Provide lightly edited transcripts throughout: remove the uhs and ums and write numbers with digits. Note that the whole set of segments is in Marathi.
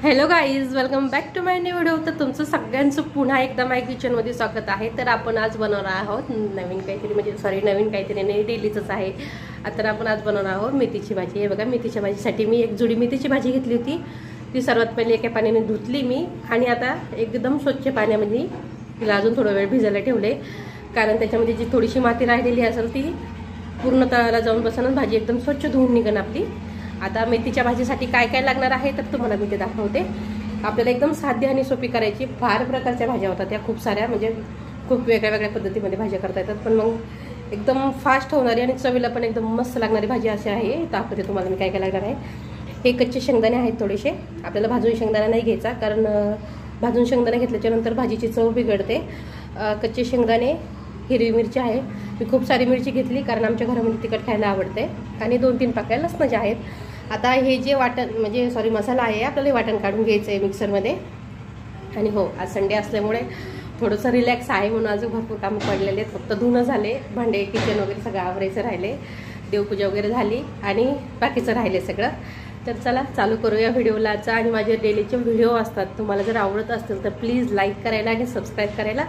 Hello guys, welcome back to my new video. तर तुमचं सगळ्यांचं पुन्हा एकदा माय किचनमध्ये स्वागत आहे। तर आपण आज बनवणार आहोत नवीन काहीतरी, म्हणजे नवीन काहीतरी नाही, डेलीचंच आहे। तर आपण आज बनवणार आहोत मेथीची भाजी। हे बघा, मेथीच्या भाजीसाठी मी एक जुडी मेथीची भाजी घेतली होती। ती सर्वात पहिले एका पाण्याने धुतली मी आणि आता एकदम स्वच्छ पाण्यामध्ये तिला अजून थोडा वेळ भिजायला ठेवले, कारण त्याच्यामध्ये जी थोडीशी माती राहिलेली असेल ती पूर्ण तळाला जाऊन बसणं, भाजी एकदम स्वच्छ धुवून निघण आपली। आता मेथीच्या भाजीसाठी काय काय लागणार आहे तर तुम्हाला मी ते दाखवते। आपल्याला एकदम साध्य आणि सोपी करायची। फार प्रकारच्या भाज्या होतात त्या, खूप साऱ्या, म्हणजे खूप वेगळ्या वेगळ्या पद्धतीमध्ये भाज्या करता येतात, पण मग एकदम फास्ट होणारी आणि चवीला पण एकदम मस्त लागणारी भाजी अशी आहे। दाखवते तुम्हाला मी काय काय लागणार आहे। हे कच्चे शेंगदाणे आहेत थोडेसे, आपल्याला भाजून शेंगदाणा नाही घ्यायचा, कारण भाजून शेंगदाणे घेतल्याच्या नंतर भाजीची चव बिघडते। कच्चे शेंगदाणे, हिरवी मिरची आहे, मी खूप सारी मिरची घेतली कारण आमच्या घरामध्ये तिखट खायला आवडते, आणि 2-3 पाकळ्या लसणाच्या आहेत। आता हे जे वाटण, म्हणजे मसाला आहे, आपल्याला वाटण काढून घ्यायचं आहे मिक्सरमध्ये। आणि हो, आज संडे असल्यामुळे थोडंसं रिलॅक्स आहे, म्हणून अजून भरपूर कामं पडलेले आहेत। फक्त धुणं झाले, भांडे, किचन वगैरे सगळं आवरायचं राहिले, देवपूजा वगैरे झाली आणि बाकीचं राहिले सगळं। तर चला चालू करूया व्हिडिओलाचा। आणि माझे डेलीचे व्हिडिओ असतात, तुम्हाला जर आवडत असतील तर प्लीज लाईक करायला आणि सबस्क्राईब करायला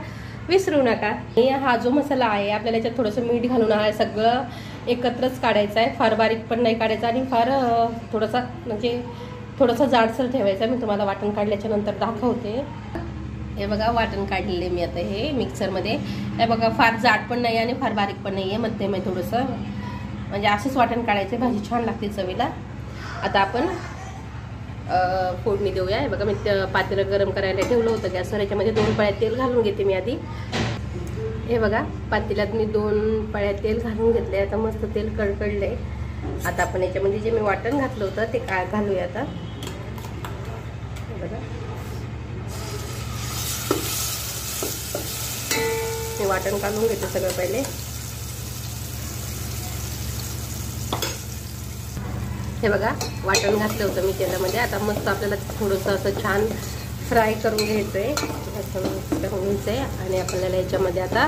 विसरू नका। हा जो मसाला आहे, आपल्याला याच्यात थोडंसं मीठ घालून आहे सगळं एकत्रच काढायचं आहे, फार बारीक पण नाही काढायचं आणि फार थोडासा, म्हणजे थोडासा जाडसर ठेवायचा। मी तुम्हाला वाटण काढल्याच्या नंतर दाखवते। हे बघा, वाटण काढलेले मी आता हे मिक्सरमध्ये। हे बघा, फार जाड पण नाही आणि फार बारीक पण नाही आहे, मध्यम आहे थोडंसं, म्हणजे असंच वाटण काढायचं, भाजी छान लागते चवीला। आता आपण फोडणी देऊया। हे बघा, मी पातेलं गरम करायला ठेवलं होतं गॅसवर, याच्यामध्ये 2 पळ्या तेल घालून घेते मी आधी। हे बघा, पातेल्यात मी 2 पळ्या तेल घालून घेतले। आता मस्त तेल कडकडले। आता आपण याच्यामध्ये जे मी वाटण घातलं होतं ते घालूया आता। हे बघा, मी वाटण काढून घेते सगळं पहिले। हे बघा, वाटण घातलं होतं मी तेलामध्ये। आता मस्त आपल्याला थोडंसं असं छान फ्राय करून घ्यायचं आहे, असं करून घ्यायचं आहे। आणि आपल्याला याच्यामध्ये आता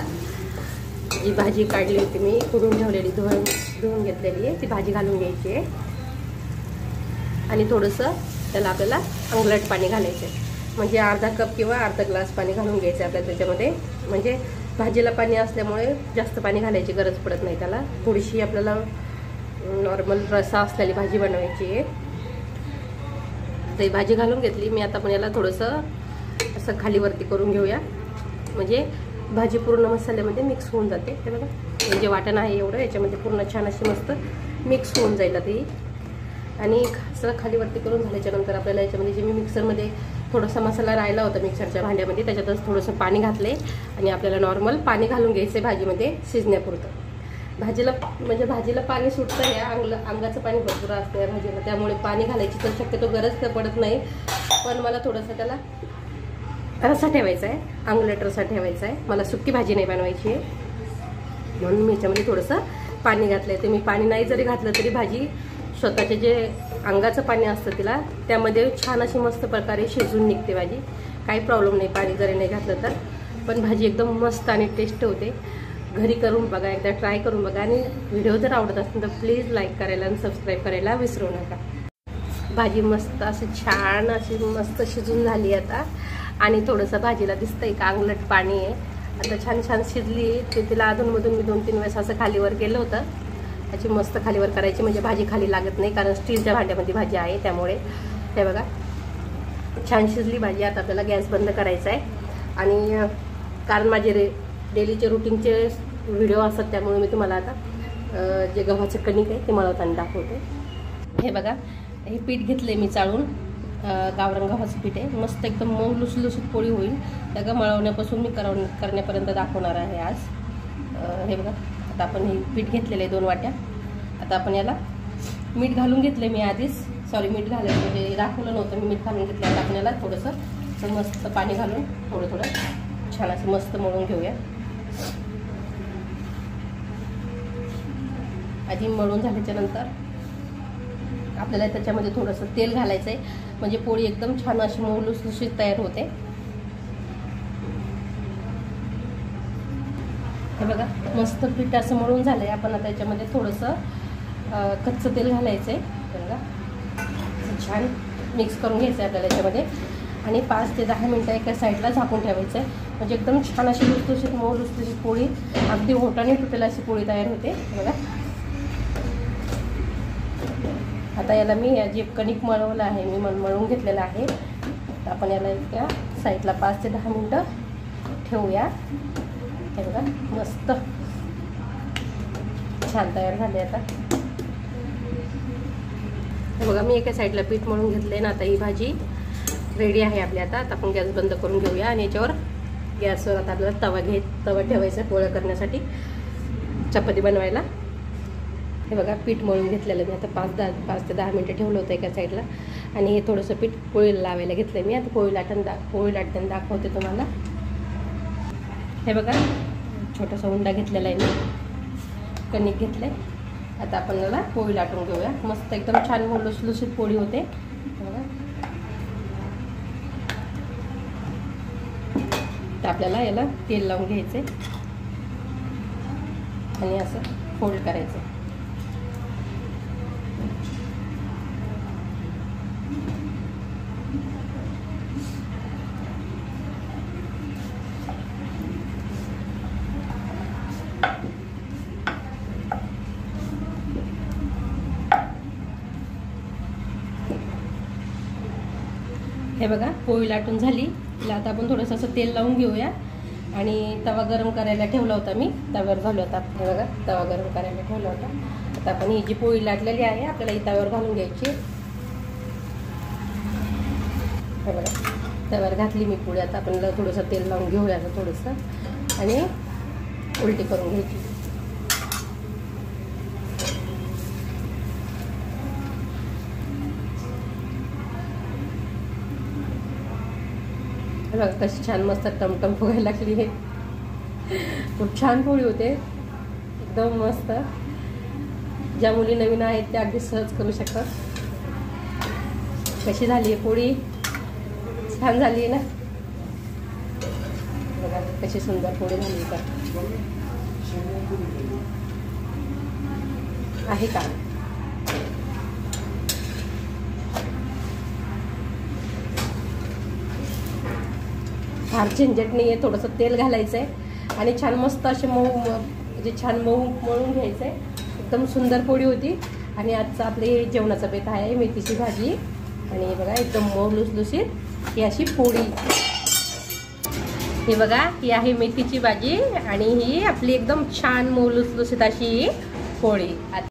जी भाजी काढली होती मी कुडून ठेवलेली, धुवून घेतलेली आहे, ती भाजी घालून घ्यायची आहे। आणि थोडंसं त्याला आपल्याला अंगलट पाणी घालायचं आहे, म्हणजे अर्धा कप किंवा अर्धा ग्लास पाणी घालून घ्यायचं आहे आपल्याला त्याच्यामध्ये। म्हणजे भाजीला पाणी असल्यामुळे जास्त पाणी घालायची गरज पडत नाही त्याला। थोडीशी आपल्याला नॉर्मल रस्सा असलेली भाजी बनवायची आहे। तर भाजी घालून घेतली मी। आता पण याला थोडंसं असं खालीवरती करून घेऊया, म्हणजे भाजी पूर्ण मसाल्यामध्ये मिक्स होऊन जाते। हे बघा, हे जे वाटण आहे एवढं याच्यामध्ये पूर्ण छान अशी मस्त मिक्स होऊन जाईल ती। आणि असं खालीवरती करून झाल्याच्या नंतर आपल्याला याच्यामध्ये जे मी मिक्सरमध्ये थोडासा मसाला राहिला होता मिक्सरच्या भांड्यामध्ये, त्याच्यातच थोडंसं पाणी घातले आणि आपल्याला नॉर्मल पाणी घालून घ्यायचं भाजीमध्ये शिजण्यापुरतं। भाजीला पाणी सुटतं, या अंगाचं पाणी भरपूर असतं या भाजीला, त्यामुळे पाणी घालायची तर शक्यतो गरज तर पडत नाही। पण मला थोडंसं त्याला रस्सा ठेवायचा आहे, आंगलेट रस्सा ठेवायचा आहे, मला सुक्की भाजी नाही बनवायची आहे, म्हणून मी याच्यामध्ये थोडंसं पाणी घातलं आहे। ते मी पाणी नाही जरी घातलं तरी भाजी स्वतःचे जे अंगाचं पाणी असतं तिला, त्यामध्ये छान अशी मस्त प्रकारे शिजून निघते भाजी, काही प्रॉब्लेम नाही पाणी जरी नाही घातलं तर। पण भाजी एकदम मस्त आणि टेस्ट होते। घरी करून बघा, एकदा ट्राय करून बघा। आणि व्हिडिओ जर आवडत असेल तर प्लीज लाईक करायला आणि सबस्क्राईब करायला विसरू नका। भाजी मस्त अशी छान अशी मस्त शिजून झाली आता, आणि थोडंसं भाजीला दिसतंय का अंगलट पाणी आहे। आता छान छान शिजली। ते तिला अधूनमधून मी 2-3 वेळेस असं खालीवर केलं होतं, त्याची मस्त खालीवर करायची, म्हणजे भाजी खाली लागत नाही, कारण स्टीलच्या भांड्यामध्ये भाजी आहे त्यामुळे। हे बघा, छान शिजली भाजी। आता आपल्याला गॅस बंद करायचा आहे, आणि कारण माझे डेलीचे रुटीनचे व्हिडिओ असतात त्यामुळे मी तुम्हाला आता जे गव्हाचं कणिक आहे ते मळवताना दाखवते। हे बघा, हे पीठ घेतले मी चाळून, गावरान गव्हाचं पीठ आहे, मस्त एकदम मऊ लुसलुसीत पोळी होईल। त्या मळवण्यापासून मी करण्यापर्यंत दाखवणार आहे आज। हे बघा, आता आपण हे पीठ घेतलेलं आहे 2 वाट्या। आता आपण याला मीठ घालून घेतले मी आधीच, मीठ घालायचं म्हणजे दाखवलं नव्हतं मी, मीठ घालून घेतलं। आता आपण याला थोडंसं मस्त पाणी घालून थोडं छान असं मस्त मळून घेऊया। आधी मळून झाल्याच्या नंतर आपल्याला त्याच्यामध्ये थोडंसं तेल घालायचं आहे, म्हणजे पोळी एकदम छान अशी मऊ लुसलुशीत तयार होते। हे बघा, मस्त पीठ असं मळून झालंय। आपण आता याच्यामध्ये थोडंसं कच्चं तेल घालायचं आहे, बघा छान मिक्स करून घ्यायचं आहे आपल्याला याच्यामध्ये आणि 5 ते 10 मिनटं एका साईडला झाकून ठेवायचं आहे. म्हणजे एकदम छान अशी लुसलुशीत मऊ लुसलुशीत पोळी, अगदी होटाने तुटेल अशी पोळी तयार होते बघा. आता याला मी जे कणिक मळवलं आहे मी मळून घेतलेलं आहे. तर आपण याला एका साईडला 5 ते 10 मिनटं ठेवूया. हे बघा मस्त छान तयार झाले. आता हे बघा मी एका साईडला पीठ मळून घेतलंय ना. आता ही भाजी रेडी आहे आपली. आता आपण गॅस बंद करून घेऊया आणि याच्यावर गॅसवर आता आपल्याला तवा ठेवायचा पोळ्या करण्यासाठी, चपाती बनवायला. हे बघा पीठ मळून घेतलेलं मी आता 5 ते 10 मिनटं ठेवलं होतं एका साईडला आणि हे थोडंसं पीठ पोळीला लावायला घेतलं मी. आता पोळी लाटताना दाखवते तुम्हाला. हे बघा छोटासा उंडा घेतलेला आहे मी, कणिक घेतलंय. आता आपण याला पोळी लाटून घेऊया. मस्त एकदम छान लुसलुशीत पोळी होते बघा. तर आपल्याला याला तेल लावून घ्यायचे आणि असं फोल्ड करायचं. हे बघा पोळी लाटून झाली. तिला आता आपण थोडंसं असं तेल लावून घेऊया आणि तवा गरम करायला ठेवला होता मी, तव्यावर घालू होता. हे बघा तवा गरम करायला ठेवला होता. आता आपण ही जी पोळी लाटलेली आहे आपल्याला ही तव्यावर घालून घ्यायची. हे बघा तव्यावर घातली मी पोळी. आता आपण थोडंसं तेल लावून घेऊया थोडंसं आणि उलटी करून घ्यायची. बघा कशी छान मस्त टमटम फुगायला लागली आहे. खूप छान पोळी होते एकदम मस्त. ज्या मुली नवीन आहेत त्या अगदी सहज करू शकतात. कशी झाली आहे पोळी, छान झाली आहे ना. बघा कशी सुंदर पोळी झाली का आहे का. फार झंझट नाही आहे. थोडंसं तेल घालायचं आहे आणि छान मस्त असे म्हणजे छान मऊ मळून घ्यायचं आहे. एकदम सुंदर पोळी होती. आणि आजचा आपले जेवणाचा बेत आहे मेथीची भाजी आणि बघा एकदम मऊ लुसलुशीत ही अशी पोळी. हे बघा ही आहे मेथीची भाजी आणि ही आपली एकदम छान मऊ लुसलुशीत अशी पोळी.